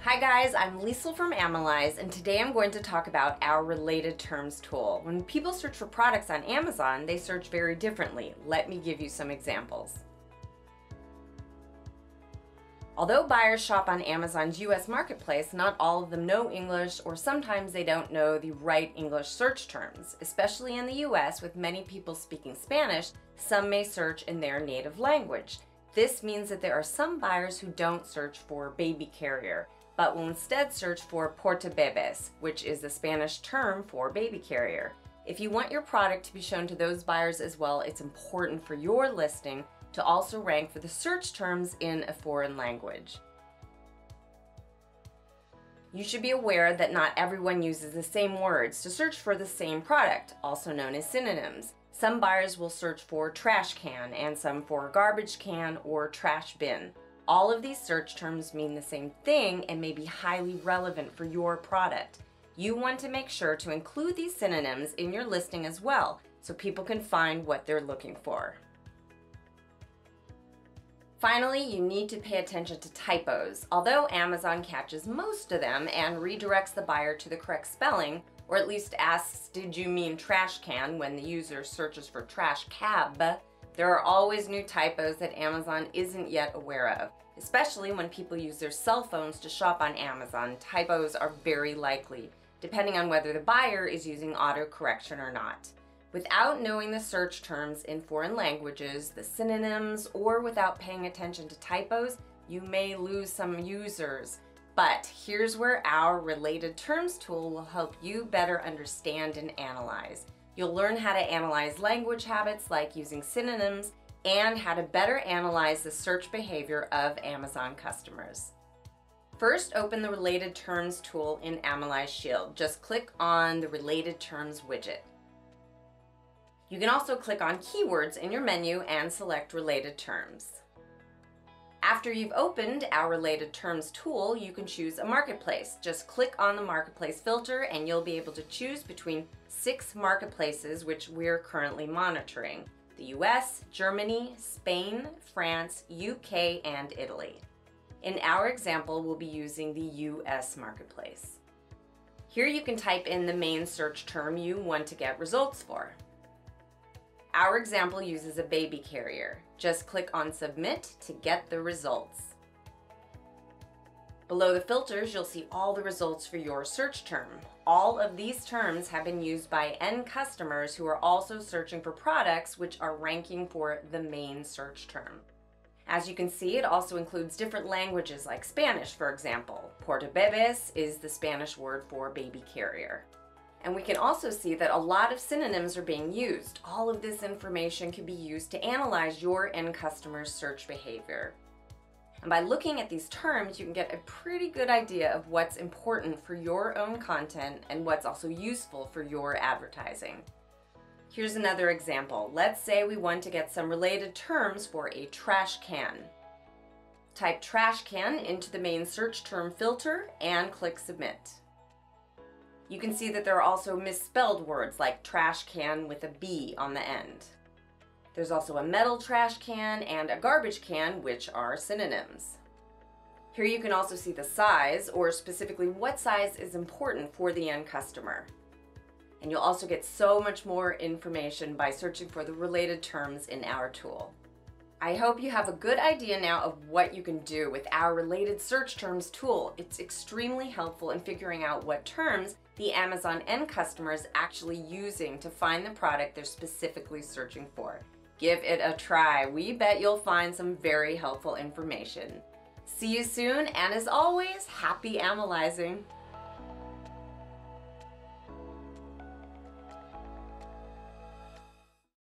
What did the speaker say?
Hi guys, I'm Liesl from AMALYZE, and today I'm going to talk about our related terms tool. When people search for products on Amazon, they search very differently. Let me give you some examples. Although buyers shop on Amazon's US marketplace, not all of them know English, or sometimes they don't know the right English search terms. Especially in the US, with many people speaking Spanish, some may search in their native language. This means that there are some buyers who don't search for baby carrier, but will instead search for portabebés, which is the Spanish term for baby carrier. If you want your product to be shown to those buyers as well, it's important for your listing to also rank for the search terms in a foreign language. You should be aware that not everyone uses the same words to search for the same product, also known as synonyms. Some buyers will search for trash can and some for garbage can or trash bin. All of these search terms mean the same thing and may be highly relevant for your product. You want to make sure to include these synonyms in your listing as well, so people can find what they're looking for. Finally, you need to pay attention to typos. Although Amazon catches most of them and redirects the buyer to the correct spelling, or at least asks, "Did you mean trash can?" when the user searches for trash cab, there are always new typos that Amazon isn't yet aware of. Especially when people use their cell phones to shop on Amazon, typos are very likely, depending on whether the buyer is using auto-correction or not. Without knowing the search terms in foreign languages, the synonyms, or without paying attention to typos, you may lose some users. But here's where our related terms tool will help you better understand and analyze. You'll learn how to analyze language habits like using synonyms and how to better analyze the search behavior of Amazon customers. First, open the Related Terms tool in AMALYZE Shield. Just click on the Related Terms widget. You can also click on Keywords in your menu and select Related Terms. After you've opened our Related Terms tool, you can choose a marketplace. Just click on the marketplace filter and you'll be able to choose between 6 marketplaces which we're currently monitoring: the US, Germany, Spain, France, UK, and Italy. In our example, we'll be using the US marketplace. Here you can type in the main search term you want to get results for. Our example uses a baby carrier. Just click on Submit to get the results. Below the filters, you'll see all the results for your search term. All of these terms have been used by end customers who are also searching for products which are ranking for the main search term. As you can see, it also includes different languages like Spanish, for example. Portabebés is the Spanish word for baby carrier. And we can also see that a lot of synonyms are being used. All of this information can be used to analyze your end customer's search behavior. And by looking at these terms, you can get a pretty good idea of what's important for your own content and what's also useful for your advertising. Here's another example. Let's say we want to get some related terms for a trash can. Type trash can into the main search term filter and click Submit. You can see that there are also misspelled words like trash can with a B on the end. There's also a metal trash can and a garbage can, which are synonyms. Here you can also see the size, or specifically what size is important for the end customer. And you'll also get so much more information by searching for the related terms in our tool. I hope you have a good idea now of what you can do with our Related Search Terms tool. It's extremely helpful in figuring out what terms the Amazon end customer is actually using to find the product they're specifically searching for. Give it a try. We bet you'll find some very helpful information. See you soon, and as always, happy analyzing.